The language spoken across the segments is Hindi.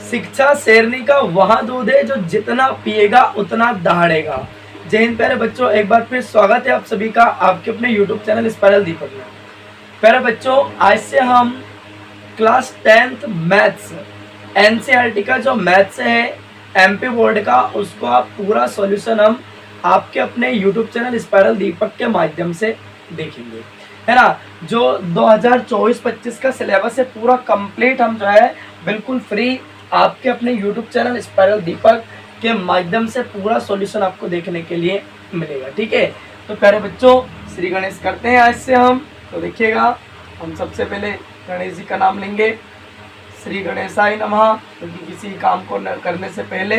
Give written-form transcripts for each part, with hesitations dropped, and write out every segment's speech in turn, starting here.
शिक्षा शेरनी का वह दूध है जो जितना पिएगा उतना दहाड़ेगा। जय हिंद प्यारे बच्चों, एक बार फिर स्वागत है आप सभी का आपके अपने यूट्यूब चैनल स्पाइरल दीपक में। प्यारे बच्चों, आज से हम क्लास 10th मैथ्स एनसीईआरटी का जो मैथ्स है एमपी बोर्ड का, उसको आप पूरा सॉल्यूशन हम आपके अपने यूट्यूब चैनल स्पाइरल दीपक के माध्यम से देखेंगे, है ना। जो 2024-25 का सिलेबस है पूरा कंप्लीट हम जो है बिल्कुल फ्री आपके अपने यूट्यूब चैनल स्पाइरल दीपक के माध्यम से पूरा सॉल्यूशन आपको देखने के लिए मिलेगा, ठीक है। तो प्यारे बच्चों, श्री गणेश करते हैं आज से हम। तो देखिएगा, हम सबसे पहले गणेश जी का नाम लेंगे। श्री गणेशाय नमः, क्योंकि किसी काम को करने से पहले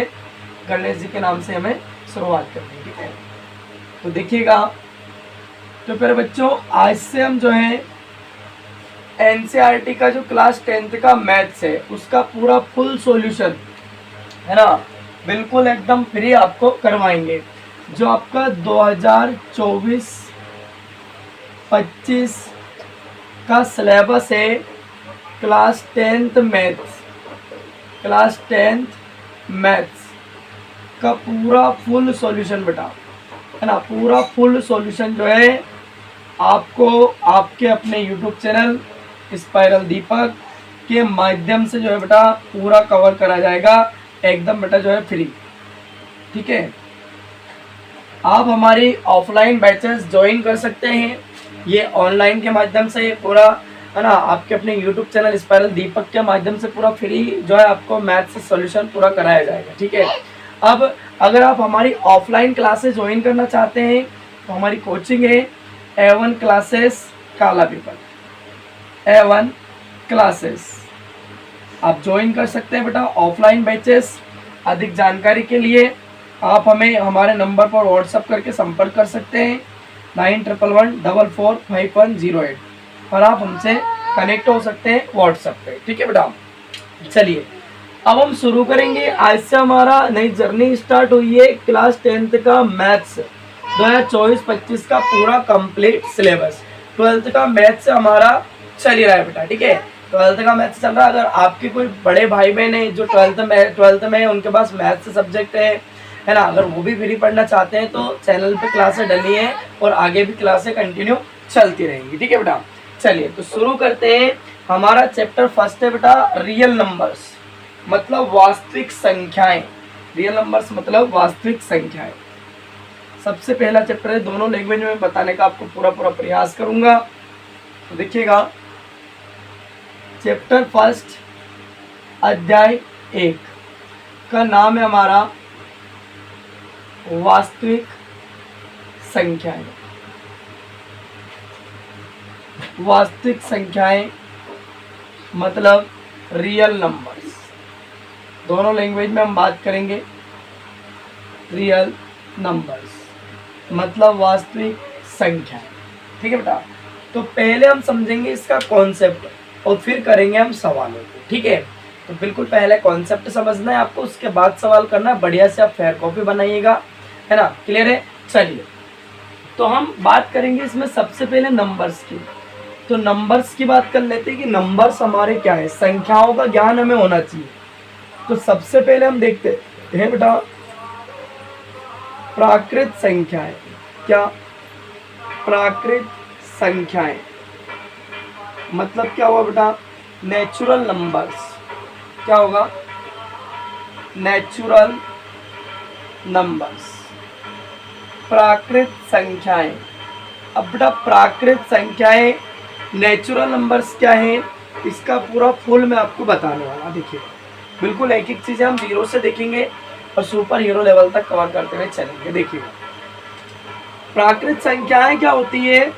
गणेश जी के नाम से हमें शुरुआत करनी है, ठीक है। तो देखिएगा, तो प्यारे बच्चों, आज से हम जो है एनसीईआरटी का जो क्लास 10th का मैथ्स है उसका पूरा फुल सॉल्यूशन, है ना, बिल्कुल एकदम फ्री आपको करवाएंगे। जो आपका 2024-25 का सिलेबस है क्लास 10th मैथ्स का पूरा फुल सॉल्यूशन बेटा, है ना, पूरा फुल सॉल्यूशन जो है आपको आपके अपने यूट्यूब चैनल स्पाइरल दीपक के माध्यम से जो है बेटा पूरा कवर करा जाएगा एकदम बेटा जो है फ्री, ठीक है। आप हमारी ऑफलाइन बैचेस ज्वाइन कर सकते हैं, ये ऑनलाइन के माध्यम से पूरा, है ना, आपके अपने यूट्यूब चैनल स्पाइरल दीपक के माध्यम से पूरा फ्री जो है आपको मैथ्स सॉल्यूशन पूरा कराया जाएगा, ठीक है। अब अगर आप हमारी ऑफलाइन क्लासेस ज्वाइन करना चाहते हैं तो हमारी कोचिंग है A1 क्लासेस काला पेपर, A1 क्लासेस आप ज्वाइन कर सकते हैं बेटा ऑफलाइन बैचेस। अधिक जानकारी के लिए आप हमें हमारे नंबर पर व्हाट्सअप करके संपर्क कर सकते हैं 9111445108 और आप हमसे कनेक्ट हो सकते हैं व्हाट्सएप पे, ठीक है बेटा। चलिए अब हम शुरू करेंगे। आज से हमारा नई जर्नी स्टार्ट हुई है क्लास 10th का मैथ्स 2024-25 का पूरा कंप्लीट सिलेबस। 12th का मैथ्स हमारा चल ही रहा है बेटा, ठीक है। 12th का मैथ्स चल रहा है। अगर आपके कोई बड़े भाई बहन है जो 12th में है, उनके पास मैथ्स सब्जेक्ट है ना, अगर वो भी फ्री पढ़ना चाहते हैं तो चैनल पे क्लासें डली है और आगे भी क्लासें कंटिन्यू चलती रहेंगी, ठीक है बेटा। चलिए तो शुरू करते हैं। हमारा चैप्टर फर्स्ट है बेटा रियल नंबर्स, मतलब वास्तविक संख्याएं। रियल नंबर्स मतलब वास्तविक संख्याएं सबसे पहला चैप्टर है। दोनों लैंग्वेज में बताने का आपको पूरा प्रयास करूंगा। तो देखिएगा, चैप्टर फर्स्ट अध्याय 1 का नाम है हमारा वास्तविक संख्याएं। वास्तविक संख्याएं मतलब रियल नंबर्स। दोनों लैंग्वेज में हम बात करेंगे। रियल नंबर्स मतलब वास्तविक संख्याएं, ठीक है बेटा। तो पहले हम समझेंगे इसका कॉन्सेप्ट और फिर करेंगे हम सवालों को, ठीक है। तो बिल्कुल पहले कॉन्सेप्ट समझना है आपको, उसके बाद सवाल करना है। बढ़िया से आप फेयर कॉपी बनाइएगा, है ना, क्लियर है। चलिए तो हम बात करेंगे इसमें सबसे पहले नंबर्स की। तो नंबर्स की बात कर लेते हैं कि नंबर्स हमारे क्या है। संख्याओं का ज्ञान हमें होना चाहिए। तो सबसे पहले हम देखते हैं बेटा प्राकृत संख्याएं। क्या प्राकृत संख्याएं मतलब क्या हुआ बेटा, नेचुरल नंबर्स। क्या होगा, नेचुरल नंबर्स, प्राकृत संख्याएं। अब बेटा प्राकृत संख्याएं नेचुरल नंबर्स क्या है, इसका पूरा फुल मैं आपको बताने वाला। देखिए बिल्कुल एक एक चीज़ हम जीरो से देखेंगे और सुपर हीरो लेवल तक कवर करते हुए चलेंगे। देखिए प्राकृत संख्याएं क्या होती है।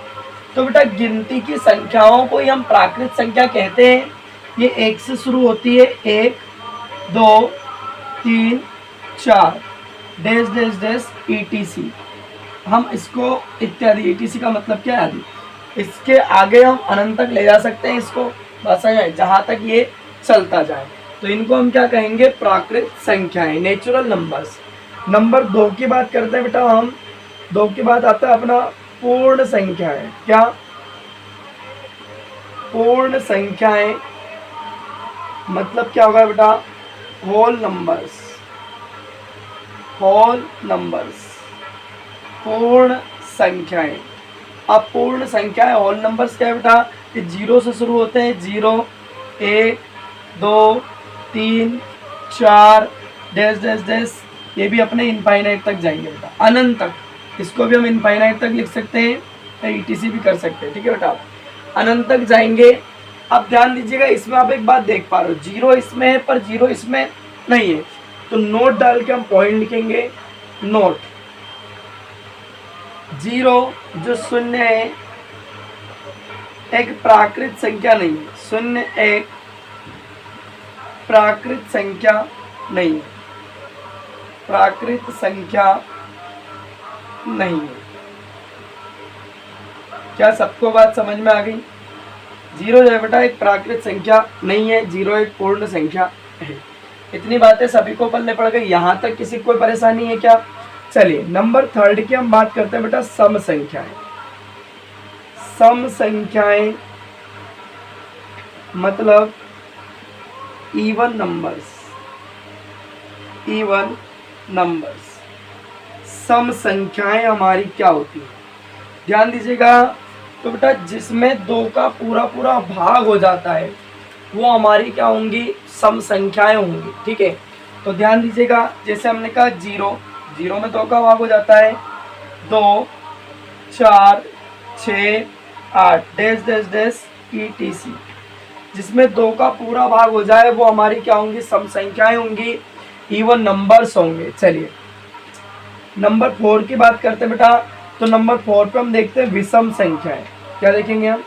तो बेटा गिनती की संख्याओं को ही हम प्राकृत संख्या कहते हैं। ये 1 से शुरू होती है, 1 2 3 4 डैश डैश डैश ETC। हम इसको इत्यादि, ETC का मतलब क्या है आदि। इसके आगे हम अनंत तक ले जा सकते हैं इसको, बस जहाँ तक ये चलता जाए। तो इनको हम क्या कहेंगे, प्राकृत संख्याएं, नेचुरल नंबर्स। नंबर 2 की बात करते हैं बेटा हम। 2 के बाद आता है अपना पूर्ण संख्याएं। क्या, पूर्ण संख्याएं मतलब क्या होगा बेटा, होल नंबर्स, होल नंबर्स, पूर्ण संख्याएं। अब पूर्ण संख्याएं होल नंबर्स क्या है बेटा, कि जीरो से शुरू होते हैं, 0 1 2 3 4 डैश डैश डैश, ये भी अपने इनफाइनाइट तक जाएंगे बेटा, अनंत तक। इसको भी हम इनफाइनाइट तक लिख सकते हैं या ईटीसी भी कर सकते हैं, ठीक है बेटा, अनंत तक जाएंगे। अब ध्यान दीजिएगा, इसमें आप एक बात देख पा रहे हो, 0 इसमें है पर 0 इसमें नहीं है, तो नोट डाल के हम पॉइंट लिखेंगे, नोट। 0 जो शून्य है एक प्राकृत संख्या नहीं है, शून्य एक प्राकृत संख्या नहीं है, प्राकृत संख्या नहीं है। क्या सबको बात समझ में आ गई? 0 जो है बेटा एक प्राकृत संख्या नहीं है, 0 एक पूर्ण संख्या है। इतनी बातें सभी को पल्ले पड़ गई, यहाँ तक किसी को कोई परेशानी है क्या? चलिए नंबर 3 की हम बात करते हैं बेटा, सम संख्याएं। सम संख्याएं मतलब इवन नंबर्स, इवन नंबर्स। सम संख्याएं हमारी क्या होती है, ध्यान दीजिएगा। तो बेटा जिसमें 2 का पूरा पूरा भाग हो जाता है वो हमारी क्या होंगी, सम संख्याएं होंगी, ठीक है। तो ध्यान दीजिएगा, जैसे हमने कहा 0 में 2 का भाग हो जाता है, 2 4 6 8 डैश डैश डैश ETC, जिसमें 2 का पूरा भाग हो जाए वो हमारी क्या होंगी, सम संख्याएं होंगी, इवन नंबर्स होंगे। चलिए नंबर 4 की बात करते हैं बेटा। तो नंबर 4 पे हम देखते हैं विषम संख्याएं। क्या देखेंगे हम,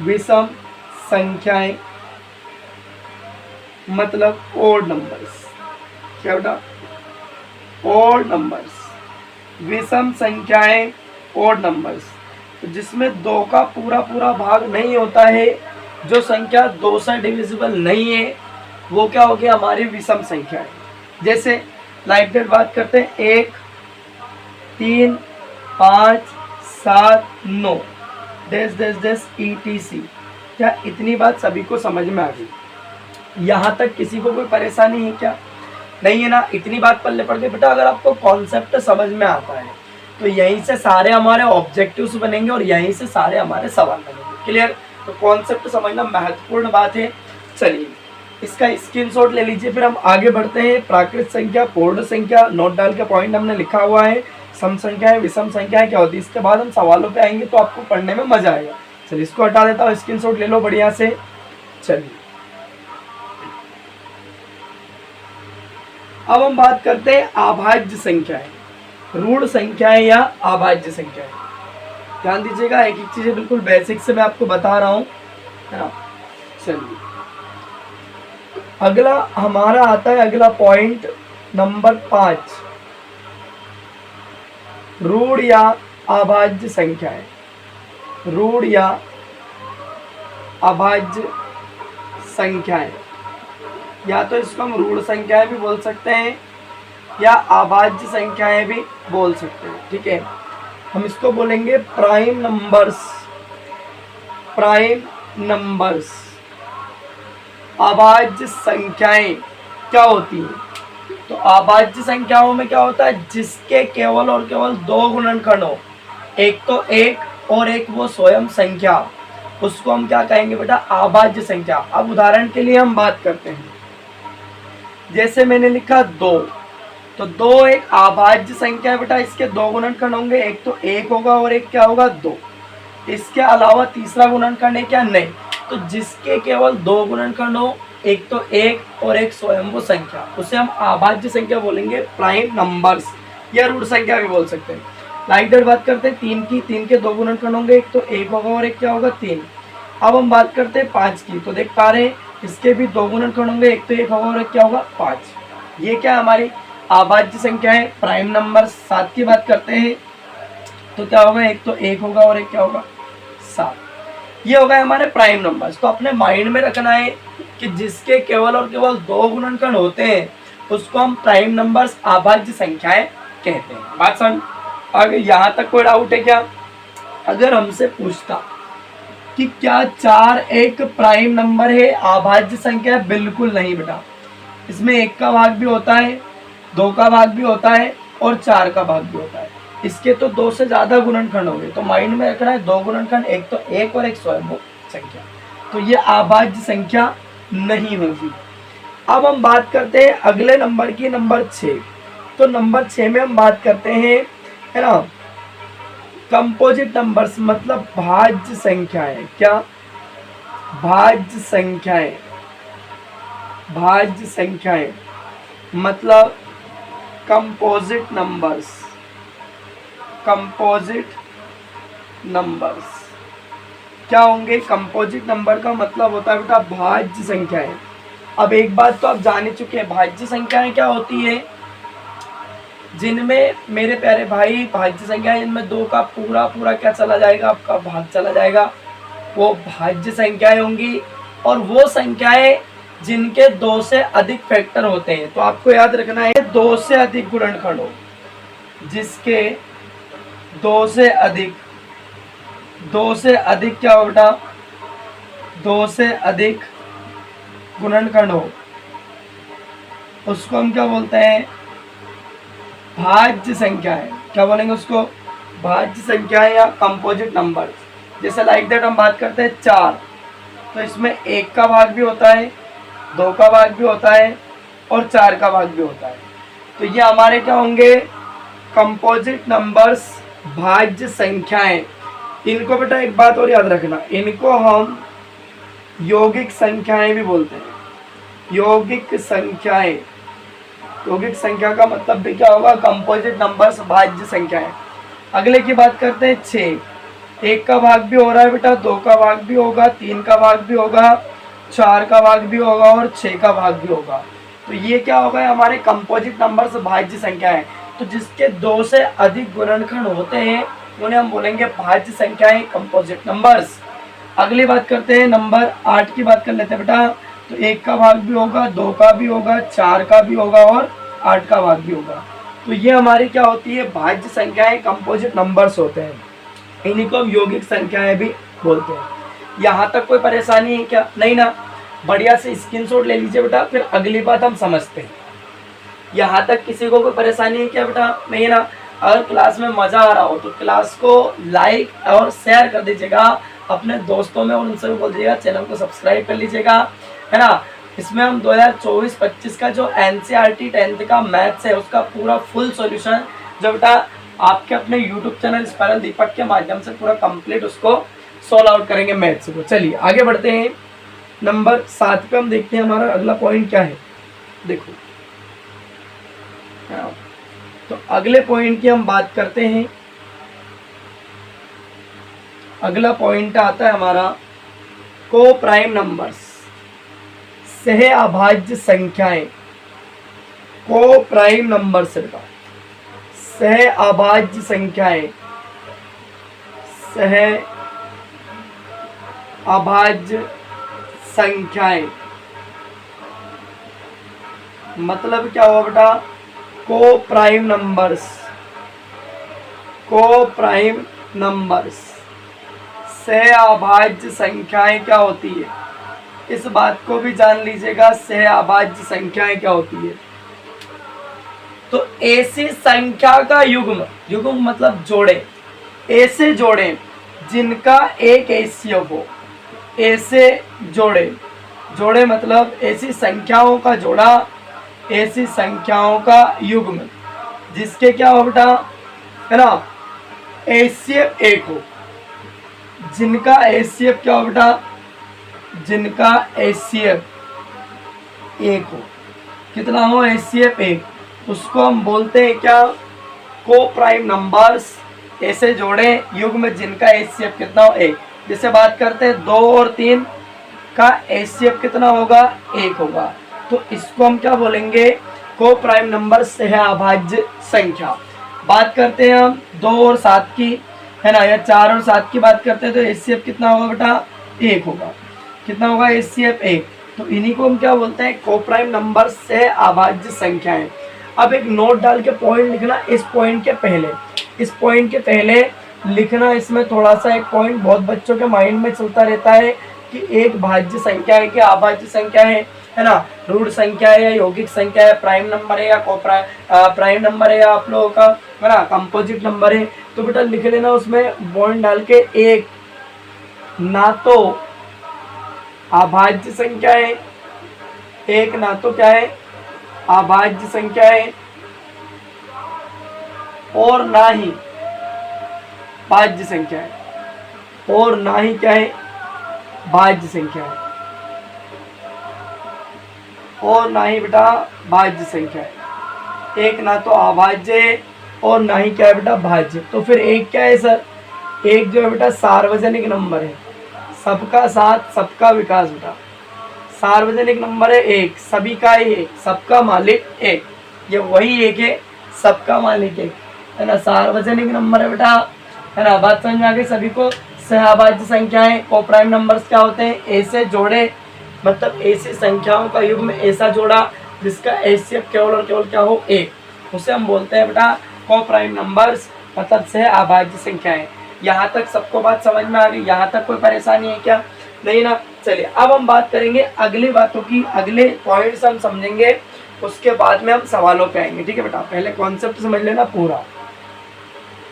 विषम संख्याएं मतलब ओड नंबर्स। क्या बेटा, ओड नंबर्स। विषम संख्याएं ओड नंबर्स, तो जिसमें 2 का पूरा पूरा भाग नहीं होता है, जो संख्या 2 से डिविजिबल नहीं है, वो क्या हो गया हमारी विषम संख्या है। जैसे लाइक दैट बात करते हैं, 1 3 5 7 9 डैश डैश डैश ETC। क्या इतनी बात सभी को समझ में आ गई? यहाँ तक किसी को कोई परेशानी है क्या? नहीं है ना? इतनी बात पल्ले पड़ गई बेटा। अगर आपको कॉन्सेप्ट समझ में आता है तो यहीं से सारे हमारे ऑब्जेक्टिव्स बनेंगे और यहीं से सारे हमारे सवाल बनेंगे। क्लियर? तो कॉन्सेप्ट समझना महत्वपूर्ण बात है। चलिए इसका स्क्रीनशॉट ले लीजिए, फिर हम आगे बढ़ते हैं। प्राकृत संख्या, पूर्ण संख्या, नोट डाल के पॉइंट हमने लिखा हुआ है। सम संख्या है, विषम संख्या है क्या होती है, इसके बाद हम सवालों पे आएंगे तो आपको पढ़ने में मजा आएगा। चलिए इसको हटा देता हूँ, स्क्रीनशॉट ले लो बढ़िया से। चलिए अब हम बात करते हैं अभाज्य संख्याएं, ऋण संख्याएं या अभाज्य संख्याएं। ध्यान दीजिएगा, एक एक चीजें बिल्कुल बेसिक से मैं आपको बता रहा हूँ, है ना। चलिए अगला हमारा आता है, अगला पॉइंट नंबर 5, ऋण या अभाज्य संख्याएं। ऋण या अभाज्य संख्याएं, या तो इसको हम ऋण संख्याएं भी बोल सकते हैं या अभाज्य संख्याएं भी बोल सकते हैं, ठीक है। हम इसको बोलेंगे प्राइम नंबर्स। Prime numbers. अभाज्य संख्याएं क्या होती हैं? तो अभाज्य संख्याओं में क्या होता है, जिसके केवल और केवल 2 गुणनखंड हो, एक तो 1 और एक वो स्वयं संख्या, उसको हम क्या कहेंगे बेटा, अभाज्य संख्या। अब उदाहरण के लिए हम बात करते हैं, जैसे मैंने लिखा 2, तो 2 एक अभाज्य संख्या है बेटा। इसके 2 गुणनखंड होंगे, एक तो 1 होगा और एक क्या होगा, 2। इसके अलावा तीसरा गुणनखंड है क्या, नहीं। तो जिसके केवल 2 गुणनखंड हो, एक तो 1 और एक स्वयं वो संख्या, उसे हम अभाज्य संख्या बोलेंगे, प्राइम नंबर्स या ऋण संख्या भी बोल सकते हैं। लाइक दैट बात करते हैं 3 की। 3 के 2 गुणनखंड होंगे, एक तो 1 होगा और एक क्या होगा, 3। अब हम बात करते हैं 5 की, तो देख पा रहे हैं इसके भी 2 गुणनखंड होंगे, एक तो 1 होगा और एक क्या होगा, 5। ये क्या हमारी अभाज्य संख्या है, प्राइम नंबर। 7 की बात करते हैं तो क्या होगा, एक तो 1 होगा और एक क्या होगा, 7। ये हो गए हमारे प्राइम नंबर्स। तो अपने माइंड में रखना है कि जिसके केवल और केवल 2 गुणनखंड होते हैं उसको हम प्राइम नंबर्स, अभाज्य संख्याएं कहते हैं। बात समझ? अगर यहाँ तक कोई डाउट है क्या? अगर हमसे पूछता कि क्या 4 एक प्राइम नंबर है, अभाज्य संख्या है? बिल्कुल नहीं बेटा। इसमें 1 का भाग भी होता है, 2 का भाग भी होता है और 4 का भाग भी होता है। इसके तो 2 से ज़्यादा गुणनखंड होंगे, तो माइंड में रखना है 2 गुणनखंड, एक तो 1 और एक स्वयंभू संख्या, तो ये अभाज्य संख्या नहीं होगी। अब हम बात करते हैं अगले नंबर की, नंबर 6। तो नंबर 6 में हम बात करते हैं, है ना, कंपोजिट नंबर्स, मतलब भाज्य संख्याएं। क्या? भाज्य संख्याएं। भाज्य संख्याएं मतलब कंपोजिट नंबर्स। कंपोजिट नंबर्स क्या होंगे? कंपोजिट नंबर का मतलब होता है बेटा भाज्य संख्याएं। अब एक बात तो आप जान ही चुके हैं, भाज्य संख्याएं क्या होती है? जिनमें मेरे प्यारे भाई भाज्य संख्याएं जिनमें 2 का पूरा पूरा क्या चला जाएगा, आपका भाग चला जाएगा, वो भाज्य संख्याएं होंगी। और वो संख्याएं जिनके 2 से अधिक फैक्टर होते हैं, तो आपको याद रखना है 2 से अधिक गुणनखंड हो, जिसके 2 से अधिक, 2 से अधिक क्या हो बेटा? 2 से अधिक गुणनखंड हो, उसको हम क्या बोलते हैं? भाज्य संख्याएं। क्या बोलेंगे उसको? भाज्य संख्याएं या कंपोजिट नंबर। जैसे लाइक दैट हम बात करते हैं 4, तो इसमें 1 का भाग भी होता है, 2 का भाग भी होता है और 4 का भाग भी होता है। तो ये हमारे क्या होंगे? कंपोजिट नंबर्स, भाज्य संख्याएं। इनको बेटा एक बात और याद रखना, इनको हम यौगिक संख्याएं भी बोलते हैं। यौगिक संख्याएं। यौगिक संख्या का मतलब भी क्या होगा? कंपोजिट नंबर्स, भाज्य संख्याएं। अगले की बात करते हैं 6। 1 का भाग भी हो रहा है बेटा, 2 का भाग भी होगा, 3 का भाग भी होगा, 4 का भाग भी होगा और 6 का भाग भी होगा। तो ये क्या होगा? हमारे कंपोजिट नंबर्स, भाज्य संख्याएं। तो जिसके 2 से अधिक गुणनखंड होते हैं उन्हें हम बोलेंगे भाज्य संख्याएं, कंपोजिट नंबर्स। अगली बात करते हैं नंबर 8 की बात कर लेते हैं बेटा। तो 1 का भाग भी होगा, 2 का भी होगा, 4 का भी होगा और 8 का भाग भी होगा। तो ये हमारी क्या होती है? भाज्य संख्याएं, कंपोजिट नंबर्स होते हैं। इन्हीं को हम यौगिक संख्याएं भी बोलते हैं। यहाँ तक कोई परेशानी है क्या? नहीं ना? बढ़िया से स्क्रीनशॉट ले लीजिए बेटा, फिर अगली बात हम समझते हैं। यहाँ तक किसी को कोई परेशानी है क्या बेटा? नहीं है ना? अगर क्लास में मज़ा आ रहा हो तो क्लास को लाइक और शेयर कर दीजिएगा अपने दोस्तों में, और उनसे भी बोल दीजिएगा चैनल को सब्सक्राइब कर लीजिएगा, है ना। इसमें हम 2024-25 का जो NCERT 10th का मैथ्स है उसका पूरा फुल सॉल्यूशन जो बेटा आपके अपने YouTube चैनल स्पाइरल दीपक के माध्यम से पूरा कंप्लीट उसको सॉल्व आउट करेंगे मैथ्स को। चलिए आगे बढ़ते हैं। नंबर 7 पे हम देखते हैं हमारा अगला पॉइंट क्या है। देखो, तो अगले पॉइंट की हम बात करते हैं। अगला पॉइंट आता है हमारा को प्राइम नंबर्स, सह अभाज्य संख्याएं। को प्राइम नंबर्स का सह अभाज्य संख्याएं, सह अभाज्य संख्याएं मतलब क्या हुआ बेटा? को प्राइम नंबर्स, को प्राइम नंबर्स सह अभाज्य संख्याएं क्या होती है? इस बात को भी जान लीजिएगा, सह अभाज्य संख्याएं क्या होती है? तो ऐसी संख्या का युग्म, युग्म मतलब जोड़े, ऐसे जोड़े जिनका एक एचसीएफ हो। ऐसे जोड़े, जोड़े मतलब ऐसी संख्याओं का जोड़ा, ऐसी संख्याओं का युग्म जिसके क्या हो बेटा? है ना, एचसीएफ एक हो। जिनका एचसीएफ क्या हो बेटा? जिनका एचसीएफ एक हो। कितना हो? एचसीएफ एक। उसको हम बोलते हैं क्या? को प्राइम नंबर्स, ऐसे जोड़े युग्म जिनका एचसीएफ कितना हो? एक। जैसे बात करते हैं 2 और 3 का एचसीएफ कितना होगा? एक होगा। तो इसको हम क्या बोलेंगे? को प्राइम नंबर सह अभाज्य संख्या। बात करते हैं हम 2 और 7 की, है ना, या 4 और 7 की बात करते हैं तो एचसीएफ कितना होगा बेटा? एक होगा। कितना होगा? एचसीएफ एक। तो इन्हीं को हम क्या बोलते हैं? को प्राइम नंबर सह अभाज्य संख्याएं। अब एक नोट डाल के पॉइंट लिखना, इस पॉइंट के पहले लिखना इसमें थोड़ा सा एक पॉइंट बहुत बच्चों के माइंड में चलता रहता है कि एक भाज्य संख्या है कि अभाज्य संख्या है ना, रूट संख्या है या यौगिक संख्या है, प्राइम नंबर है या प्राइम नंबर है या आप लोगों का है ना कंपोजिट नंबर है। तो बेटा लिख लेना उसमें पॉइंट डाल के, एक ना तो अभाज्य संख्या है, एक ना तो क्या है अभाज्य संख्या है, और ना ही भाज्य संख्या है, और ना ही क्या है भाज्य संख्या है, और ना ही बेटा भाज्य संख्या है। एक ना तो अभाज्य है और ना ही क्या है बेटा भाज्य। तो फिर एक क्या है सर, एक जो है बेटा सार्वजनिक नंबर है, सबका साथ सबका विकास बेटा सार्वजनिक नंबर है, एक सभी का एक, सबका मालिक एक, ये वही एक है, सबका मालिक एक है ना, सार्वजनिक नंबर है बेटा है ना। बात समझ में आ गई सभी को। सहअभाज्य संख्याएं को प्राइम नंबर्स क्या होते हैं, ऐसे जोड़े मतलब ऐसी संख्याओं का युग्म ऐसा जोड़ा जिसका एचसीएफ केवल और केवल क्या हो एक, उसे हम बोलते हैं बेटा को प्राइम नंबर्स मतलब सहअभाज्य संख्याएं। यहाँ तक सबको बात समझ में आ गई, यहाँ तक कोई परेशानी है क्या, नहीं ना। चलिए अब हम बात करेंगे अगली बातों की, अगले पॉइंट्स हम समझेंगे, उसके बाद में हम सवालों पे आएंगे, ठीक है बेटा। पहले कॉन्सेप्ट समझ लेना पूरा।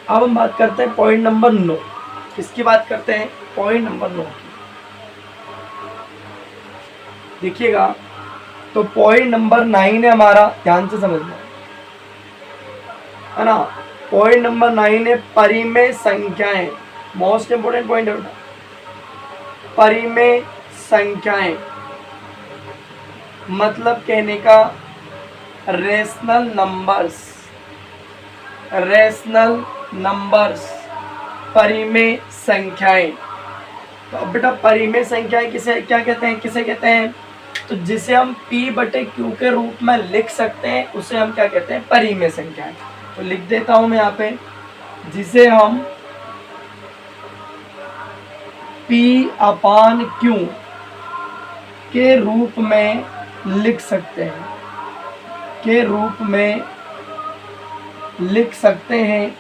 अब हम बात करते हैं पॉइंट नंबर 9। किसकी बात करते हैं, पॉइंट नंबर 9 की। देखिएगा तो पॉइंट नंबर 9 है हमारा, ध्यान से समझना है ना। पॉइंट नंबर 9 है परिमेय संख्याएं, मोस्ट इंपोर्टेंट पॉइंट है बेटा। परिमेय संख्याएं मतलब कहने का रेशनल नंबर्स, रेशनल नंबर्स परिमेय संख्याएं। तो अब बेटा परिमेय संख्याएं किसे क्या कहते हैं, किसे कहते हैं, तो जिसे हम p/q के रूप में लिख सकते हैं उसे हम क्या कहते हैं, परिमेय संख्याएं। तो लिख देता हूं मैं यहाँ पे, जिसे हम p/q के रूप में लिख सकते हैं, के रूप में लिख सकते हैं,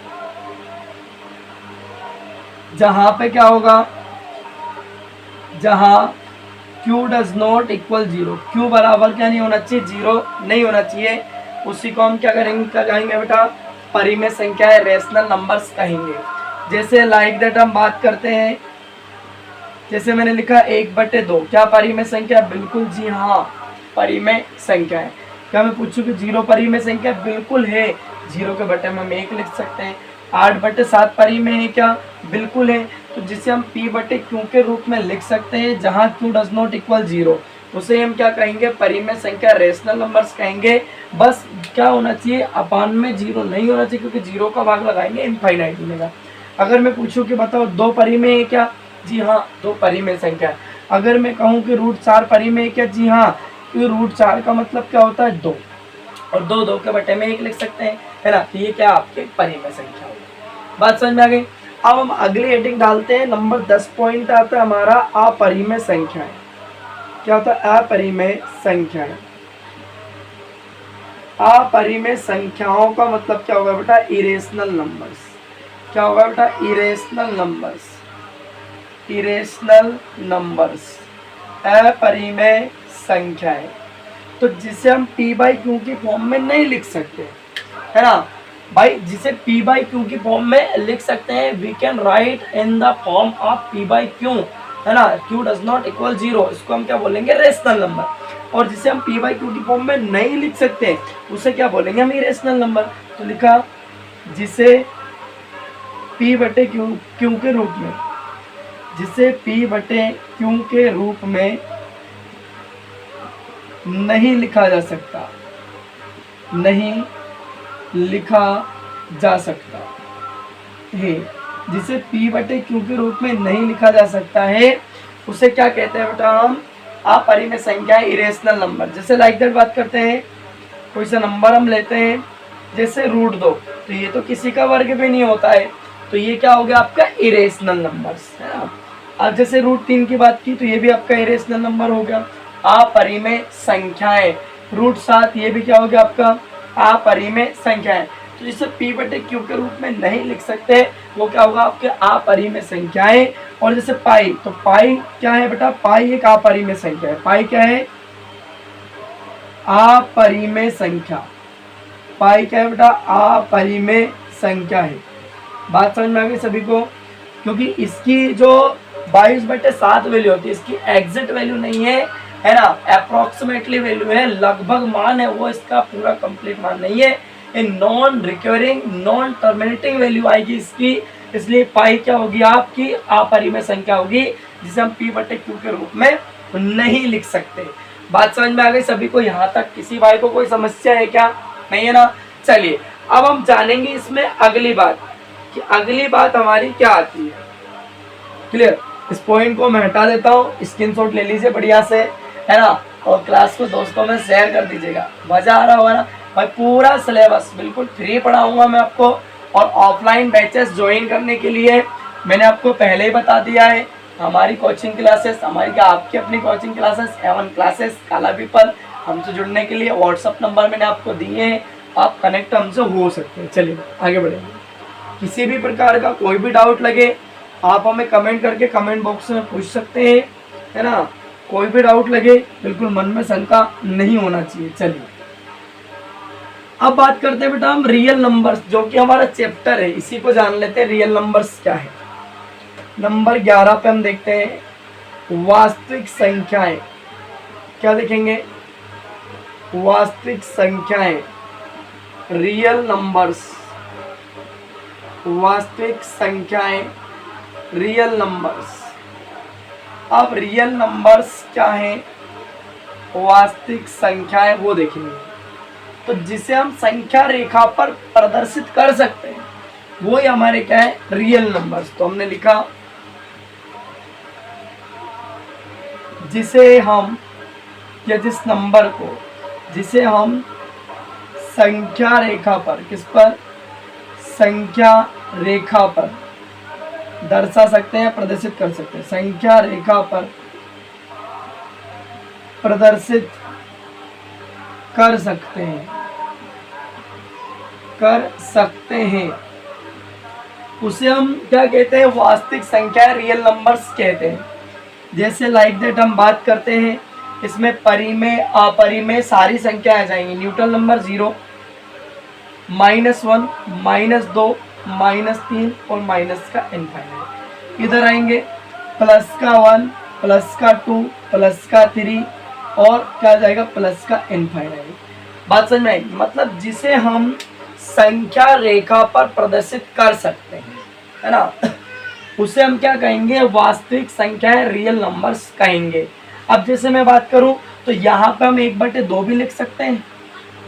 जहां पे क्या होगा, जहां q does not equal 0, q बराबर क्या नहीं होना चाहिए, 0 नहीं होना चाहिए, उसी को हम क्या करेंगे, क्या कहेंगे बेटा, परिमेय संख्या है, रेशनल नंबर्स कहेंगे। जैसे लाइक दैट हम बात करते हैं, जैसे मैंने लिखा 1/2, क्या परिमेय संख्या, बिल्कुल जी हाँ परिमेय संख्या है। क्या मैं पूछूं कि 0 परिमेय संख्या, बिल्कुल है, 0 के बटे में हम 1 लिख सकते हैं। 8/7 परिमेय है क्या, बिल्कुल है। तो जिसे हम p/q के रूप में लिख सकते हैं जहां q डज नॉट इक्वल 0, उसे हम क्या कहेंगे, परिमेय संख्या, रेशनल नंबर्स कहेंगे। बस क्या होना चाहिए, अपान में 0 नहीं होना चाहिए, क्योंकि 0 का भाग लगाएंगे इनफाइनाइट मिलेगा। अगर मैं पूछूं कि बताओ 2 परिमेय है क्या, जी हाँ 2 परिमेय संख्या है। अगर मैं कहूँ कि √4 परिमेय है क्या, जी हाँ, क्योंकि √4 का मतलब क्या होता है 2, और 2 के बटे में 1 लिख सकते हैं, है ना। तो ये क्या आपके परिमेय संख्या होगी। बात समझ में आ गई। अब हम अगली हेडिंग डालते हैं, नंबर 10 पॉइंट आता है हमारा अपरिमेय संख्याएं। क्या होता है, अपरिमेय संख्याएं। अपरिमेय संख्याओं का मतलब क्या होगा बेटा, इरेशनल नंबर्स। क्या होगा बेटा, इरेशनल नंबर्स, इरेशनल नंबर्स, अपरिमेय संख्याएं। तो जिसे हम p/q की फॉर्म में नहीं लिख सकते, है ना भाई, जिसे p/q की फॉर्म में लिख सकते हैं, we can write in the form of p/q, है ना। q डज नॉट इक्वल 0, इसको हम क्या बोलेंगे, रेशनल नंबर। और जिसे हम p/q की फॉर्म में नहीं लिख सकते उसे क्या बोलेंगे हम, इरेशनल नंबर। तो लिखा जिसे p/q के रूप में, जिसे p/q के रूप में नहीं लिखा जा सकता, नहीं लिखा जा सकता है, जिसे p/q के रूप में नहीं लिखा जा सकता है, उसे क्या कहते हैं बेटा, हम अपरिमेय संख्या, इरेशनल नंबर। जैसे लाइक दैट बात करते हैं, कोई सा नंबर हम लेते हैं, जैसे √2, तो ये तो किसी का वर्ग भी नहीं होता है, तो ये क्या हो गया आपका, इरेशनल नंबर्स, है ना। अब जैसे √3 की बात की, तो ये भी आपका इरेशनल नंबर हो गया। अपरिमेय संख्याएं, √7 ये भी क्या हो गया आपका, अपरिमेय संख्याएं। तो जिसे p बटे q के रूप में नहीं लिख सकते वो क्या होगा आपके अपरिमेय संख्याएं। और जैसे पाई, तो पाई क्या है बेटा, पाई एक अपरिमेय संख्या है। पाई क्या है, अपरिमेय संख्या। पाई क्या है बेटा, अपरिमेय संख्या है। बात समझ में आ गई सभी को, क्योंकि इसकी जो 22/7 वैल्यू होती है इसकी एग्जैक्ट वैल्यू नहीं है ना, अप्रोक्सीमेटली वैल्यू है, लगभग मान है, वो इसका पूरा कंप्लीट मान नहीं है। ये non recurring non terminating value आएगी इसकी, इसलिए पाई क्या होगी आपकी अपरिमेय संख्या होगी, जिसे हम p बटे q के रूप में नहीं लिख सकते। बात समझ में आ गई सभी को, यहाँ तक किसी भाई को कोई समस्या है क्या, नहीं है ना। चलिए अब हम जानेंगे इसमें अगली बात, कि अगली बात हमारी क्या आती है। क्लियर, इस पॉइंट को मैं हटा देता हूँ, स्क्रीनशॉट ले लीजिए बढ़िया से, है ना, और क्लास को दोस्तों में शेयर कर दीजिएगा। मजा आ रहा होगा ना भाई, पूरा सिलेबस बिल्कुल फ्री पढ़ाऊंगा मैं आपको। और ऑफलाइन बैचेस ज्वाइन करने के लिए मैंने आपको पहले ही बता दिया है, हमारी कोचिंग क्लासेस, हमारी क्या आपकी अपनी कोचिंग क्लासेस, एवन क्लासेस काला पीपल, हमसे जुड़ने के लिए व्हाट्सअप नंबर मैंने आपको दिए हैं, आप कनेक्ट हमसे हो सकते हैं। चलिए आगे बढ़ेंगे। किसी भी प्रकार का कोई भी डाउट लगे आप हमें कमेंट करके कमेंट बॉक्स में पूछ सकते हैं, है ना, कोई भी डाउट लगे बिल्कुल मन में शंका नहीं होना चाहिए। चलिए अब बात करते हैं बेटा हम रियल नंबर्स, जो कि हमारा चैप्टर है, इसी को जान लेते हैं रियल नंबर्स क्या है। नंबर 11 पे हम देखते हैं वास्तविक संख्याएं। क्या देखेंगे, वास्तविक संख्याएं, रियल नंबर्स, वास्तविक संख्याएं, रियल नंबर्स। अब रियल नंबर्स क्या है, वास्तविक संख्याएं वो देखेंगे। तो जिसे हम संख्या रेखा पर प्रदर्शित कर सकते हैं वो ही हमारे क्या है, रियल नंबर्स। तो हमने लिखा जिसे हम, या जिस नंबर को जिसे हम संख्या रेखा पर, किस पर, संख्या रेखा पर दर्शा सकते हैं, प्रदर्शित कर सकते हैं, संख्या रेखा पर प्रदर्शित कर सकते हैं, कर सकते हैं, उसे हम क्या कहते हैं, वास्तविक संख्या, रियल नंबर्स कहते हैं। जैसे लाइक दैट हम बात करते हैं, इसमें परिमेय अपरिमेय सारी संख्या आ जाएंगी। न्यूट्रल नंबर 0, -1, -2, -3 और माइनस का इनफाइनाइट। इधर आएंगे प्लस का 1, प्लस का 2, प्लस का 3 और क्या जाएगा, प्लस का इनफाइनाइट। बात समझ में आएगी, मतलब जिसे हम संख्या रेखा पर प्रदर्शित कर सकते हैं, है ना, उसे हम क्या कहेंगे, वास्तविक संख्याएं, रियल नंबर्स कहेंगे। अब जैसे मैं बात करूं तो यहाँ पे हम 1/2 भी लिख सकते हैं,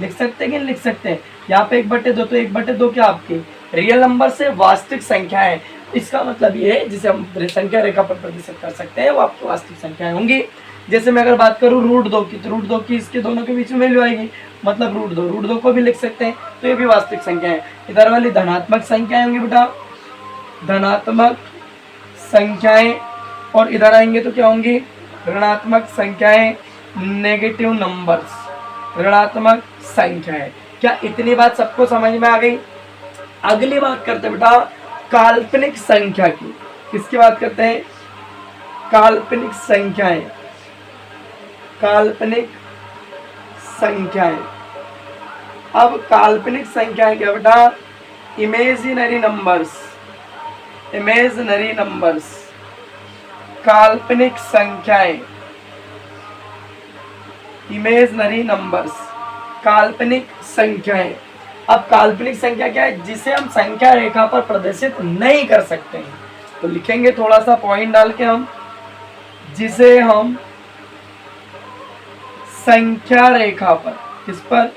लिख सकते हैं कि नहीं लिख सकते हैं। यहाँ पे 1/2, तो 1/2 क्या आपकी रियल नंबर से वास्तविक संख्या है। इसका मतलब ये है जिसे हम संख्या रेखा पर प्रदर्शित कर सकते हैं वो आपकी वास्तविक संख्याएं होंगी। जैसे मैं अगर बात करूँ √2 की, तो √2 की इसके दोनों के बीच में वैल्यू आएगी, मतलब √2 को भी लिख सकते हैं, तो ये भी वास्तविक संख्या है। इधर वाली धनात्मक संख्याएं होंगी बेटा, धनात्मक संख्याएं, और इधर आएंगे तो क्या होंगी, ऋणात्मक संख्याएं, नेगेटिव नंबर्स, ऋणात्मक संख्याएं। क्या इतनी बात सबको समझ में आ गई। अगली बात करते हैं बेटा काल्पनिक संख्या की। किसकी बात करते हैं, काल्पनिक संख्याएं, काल्पनिक संख्याएं। अब काल्पनिक संख्याएं क्या बेटा, इमेजिनरी नंबर्स, इमेजिनरी नंबर्स, काल्पनिक संख्याएं, इमेजिनरी नंबर्स, काल्पनिक संख्याएं। अब काल्पनिक संख्या क्या है, जिसे हम संख्या रेखा पर प्रदर्शित नहीं कर सकते हैं। तो लिखेंगे थोड़ा सा पॉइंट डाल के हम, जिसे हम संख्या रेखा पर, किस पर,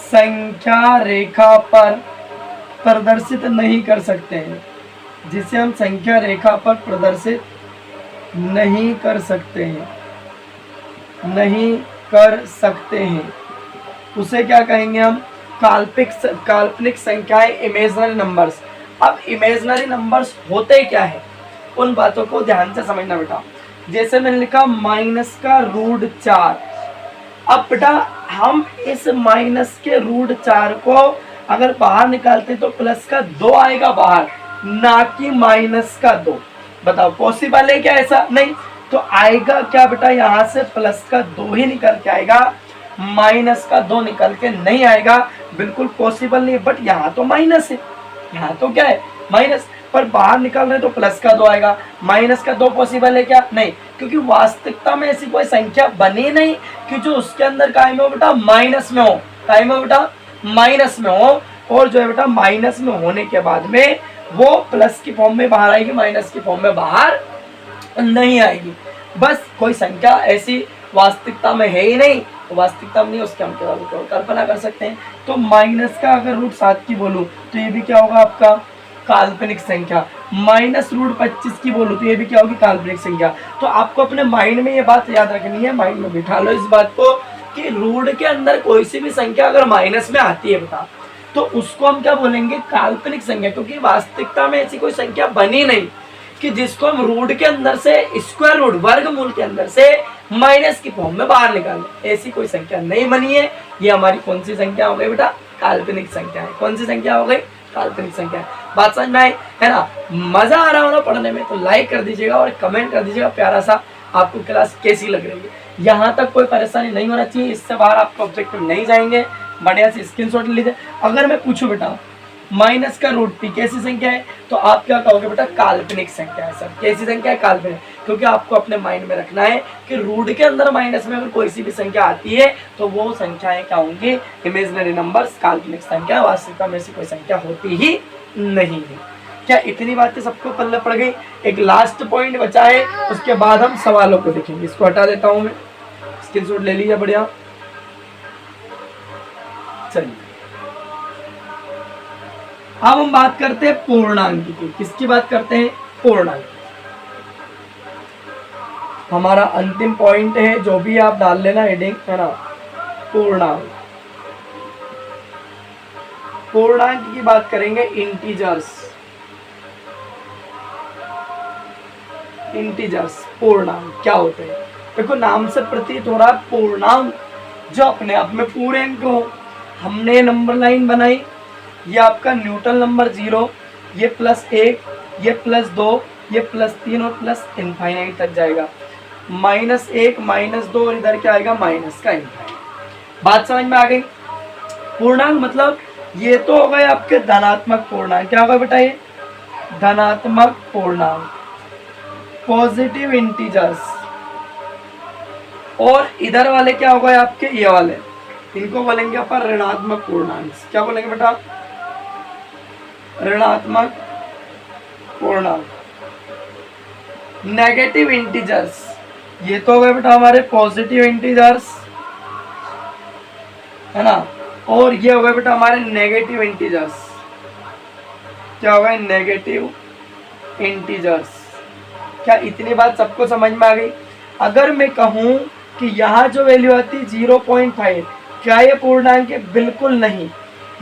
संख्या रेखा पर प्रदर्शित नहीं कर सकते हैं, जिसे हम संख्या रेखा पर प्रदर्शित नहीं कर सकते हैं, नहीं कर सकते हैं, उसे क्या कहेंगे हम, काल्पनिक संख्याएं, इमेजिनरी नंबर्स। अब इमेजिनरी नंबर्स होते क्या है, उन बातों को ध्यान से समझना बेटा। जैसे मैंने लिखा -√4, अब बेटा हम इस माइनस के रूट 4 को अगर बाहर निकालते तो प्लस का 2 आएगा बाहर, ना कि माइनस का 2। बताओ पॉसिबल है क्या ऐसा? नहीं। तो आएगा क्या बेटा, यहाँ से प्लस का 2 ही निकल के आएगा, माइनस का 2 निकल के नहीं आएगा, बिल्कुल पॉसिबल नहीं। बट यहाँ तो माइनस है, यहाँ तो क्या है माइनस, पर बाहर निकाल रहे तो प्लस का 2 आएगा, माइनस का 2 पॉसिबल है क्या? नहीं, क्योंकि वास्तविकता में ऐसी कोई संख्या बनी नहीं कि जो उसके अंदर कायम हो बेटा माइनस में हो, कायम हो बेटा माइनस में हो, और जो है बेटा माइनस में होने के बाद में वो प्लस की फॉर्म में बाहर आएगी, माइनस की फॉर्म में बाहर नहीं आएगी। बस कोई संख्या ऐसी वास्तविकता में है ही नहीं, तो वास्तविकता में नहीं, उसके हम केवल कल्पना कर सकते हैं। तो माइनस का अगर रूट 7 की बोलूं तो ये भी क्या होगा आपका काल्पनिक संख्या, माइनस रूट 25 की बोलूं तो ये भी क्या होगी काल्पनिक संख्या। तो आपको अपने माइंड में ये बात याद रखनी है, माइंड में बिठा लो इस बात को कि रूट के अंदर कोई सी भी संख्या अगर माइनस में आती है बेटा तो उसको हम क्या बोलेंगे काल्पनिक संख्या, क्योंकि वास्तविकता में ऐसी कोई संख्या बनी नहीं कि जिसको हम रूट के अंदर से स्क्वायर रूट वर्गमूल के अंदर से माइनस की फॉर्म में बाहर निकालें, ऐसी कोई संख्या नहीं बनी है। ये हमारी कौन सी संख्या हो गई बेटा काल्पनिक संख्या है। कौन सी संख्या हो गई काल्पनिक संख्या है। बात समझ में आई है ना? मजा आ रहा हो ना पढ़ने में तो लाइक कर दीजिएगा और कमेंट कर दीजिएगा प्यारा सा आपको क्लास कैसी लग रही है। यहाँ तक कोई परेशानी नहीं होना चाहिए, इससे बाहर आपको ऑब्जेक्टिव नहीं जाएंगे, बढ़िया से स्क्रीनशॉट ले लीजिए। अगर मैं पूछूं बेटा माइनस का रूट पी कैसी संख्या है तो आप क्या कहोगे बेटा काल्पनिक संख्या है सर। कैसी संख्या है? काल्पनिक, क्योंकि आपको अपने माइंड में रखना है कि रूट के अंदर माइनस में अगर कोई सी भी संख्या आती है तो वो संख्याएं क्या होंगी इमेजिनरी नंबर्स, काल्पनिक संख्या, वास्तविकता में ऐसी कोई संख्या होती ही नहीं है। क्या इतनी बातें सबको पल्ले पड़ गई? एक लास्ट पॉइंट बचा है, उसके बाद हम सवालों को देखेंगे। इसको हटा देता हूं मैं, स्क्रीनशॉट ले लीजिए बढ़िया। चलिए अब हम बात करते हैं पूर्णांक की। किसकी बात करते हैं? पूर्णांक। हमारा अंतिम पॉइंट है, जो भी आप डाल लेना हेडिंग है ना, पूर्णांक। पूर्णांक की बात करेंगे इंटीजर्स, इंटीजर्स पूर्णांक क्या होते हैं? देखो नाम से प्रतीत हो रहा है पूर्णांक जो अपने आप में पूरे अंक हो। हमने नंबर लाइन बनाई, ये आपका न्यूटन नंबर 0, ये +1, ये +2, ये +3 और प्लस इनफाइनाइट तक जाएगा। -1, -2 और इधर क्या आएगा माइनस का इनफाइनाइट। बात समझ में आ गई? पूर्णांक मतलब ये तो हो गए आपके धनात्मक पूर्णांक। क्या होगा बेटा ये? धनात्मक पूर्णांक, पॉजिटिव इंटीजर्स। और इधर वाले क्या हो गए आपके ये वाले, इनको बोलेंगे अपन ऋणात्मक पूर्णांक। क्या बोलेंगे बेटा? ऋणात्मक पूर्णांक। नेगेटिव इंटीजर्स, ये तो हो गए बेटा हमारे पॉजिटिव इंटीजर्स है ना, और ये हो गए बेटा हमारे नेगेटिव इंटीजर्स। क्या हो गए? Negative integers. क्या इतनी बात सबको समझ में आ गई? अगर मैं कहूं कि यहाँ जो वैल्यू आती है 0.5, क्या ये पूर्णांक है? बिल्कुल नहीं,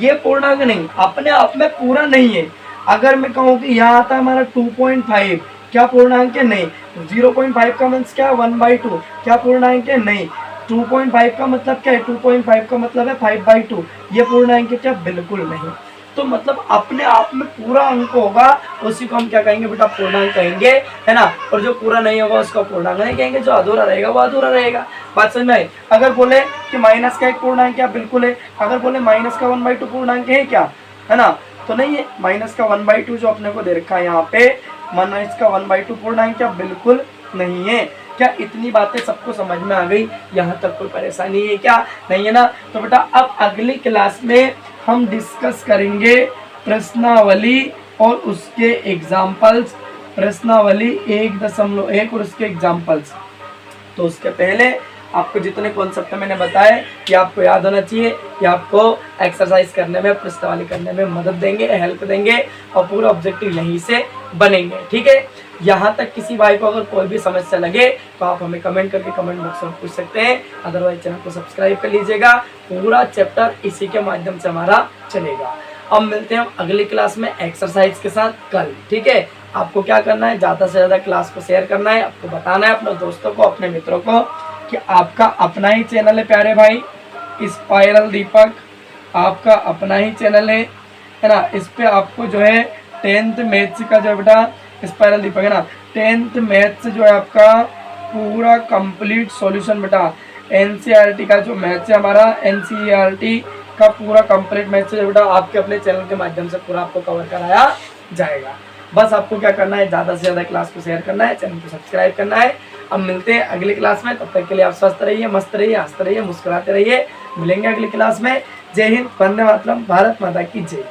ये पूर्णांक नहीं, अपने आप में पूरा नहीं है। अगर मैं कहूँ कि यहाँ आता है हमारा 2.5, क्या पूर्णांक है? नहीं। 0.5 का मीन्स क्या? 1/2, क्या पूर्णांक है? नहीं। 2.5 का मतलब क्या है? 2.5 का मतलब है 5/2, ये पूर्णांक है क्या? बिल्कुल नहीं। तो मतलब अपने आप में पूरा अंक होगा उसी को हम क्या कहेंगे बेटा? पूर्णांक कहेंगे, है ना। और जो पूरा नहीं होगा उसको पूर्णांक नहीं कहेंगे, जो अधूरा रहेगा वो अधूरा रहेगा। बात समझ में आई? अगर बोले कि माइनस का एक पूर्णांक क्या? बिल्कुल है। अगर बोले माइनस का 1/2 पूर्णांक है क्या? है ना, तो नहीं है। माइनस का 1/2 जो अपने को दे रखा है यहाँ पे, माइनस का 1/2 पूर्णांक क्या? बिल्कुल नहीं है। क्या इतनी बातें सबको समझ में आ गई? यहाँ तक कोई परेशानी है क्या? नहीं है ना। तो बेटा अब अगली क्लास में हम डिस्कस करेंगे प्रश्नावली और उसके एग्जाम्पल्स। प्रश्नावली 1.1 और उसके एग्जाम्पल्स। तो उसके पहले आपको जितने कॉन्सेप्ट मैंने बताए कि आपको याद होना चाहिए, कि आपको एक्सरसाइज करने में, प्रश्नावली करने में मदद देंगे, हेल्प देंगे और पूरा ऑब्जेक्टिव यहीं से बनेंगे। ठीक है, यहाँ तक किसी भाई को अगर कोई भी समस्या लगे तो आप हमें कमेंट करके कमेंट बॉक्स में पूछ सकते हैं। अदरवाइज चैनल को सब्सक्राइब कर लीजिएगा, पूरा चैप्टर इसी के माध्यम से हमारा चलेगा। अब मिलते हैं अगली क्लास में एक्सरसाइज के साथ कल। ठीक है, आपको क्या करना है? ज़्यादा से ज़्यादा क्लास को शेयर करना है, आपको बताना है अपने दोस्तों को, अपने मित्रों को कि आपका अपना ही चैनल है प्यारे भाई, स्पाइरल दीपक, आपका अपना ही चैनल है ना। इस पे आपको जो है 10th मैथ्स का जो है बेटा स्पाइरल दीपक है ना, 10th मैथ्स जो है आपका पूरा कंप्लीट सॉल्यूशन बेटा, एनसीईआरटी का जो मैथ्स है हमारा, एनसीईआरटी का पूरा कंप्लीट मैथ्स है बेटा आपके अपने चैनल के माध्यम से पूरा आपको कवर कराया जाएगा। बस आपको क्या करना है, ज़्यादा से ज़्यादा क्लास को शेयर करना है, चैनल को सब्सक्राइब करना है। अब मिलते हैं अगली क्लास में, तब तक के लिए आप स्वस्थ रहिए, मस्त रहिए, हंसते रहिए, मुस्कुराते रहिए। मिलेंगे अगली क्लास में। जय हिंद, वंदे मातरम, भारत माता की जय।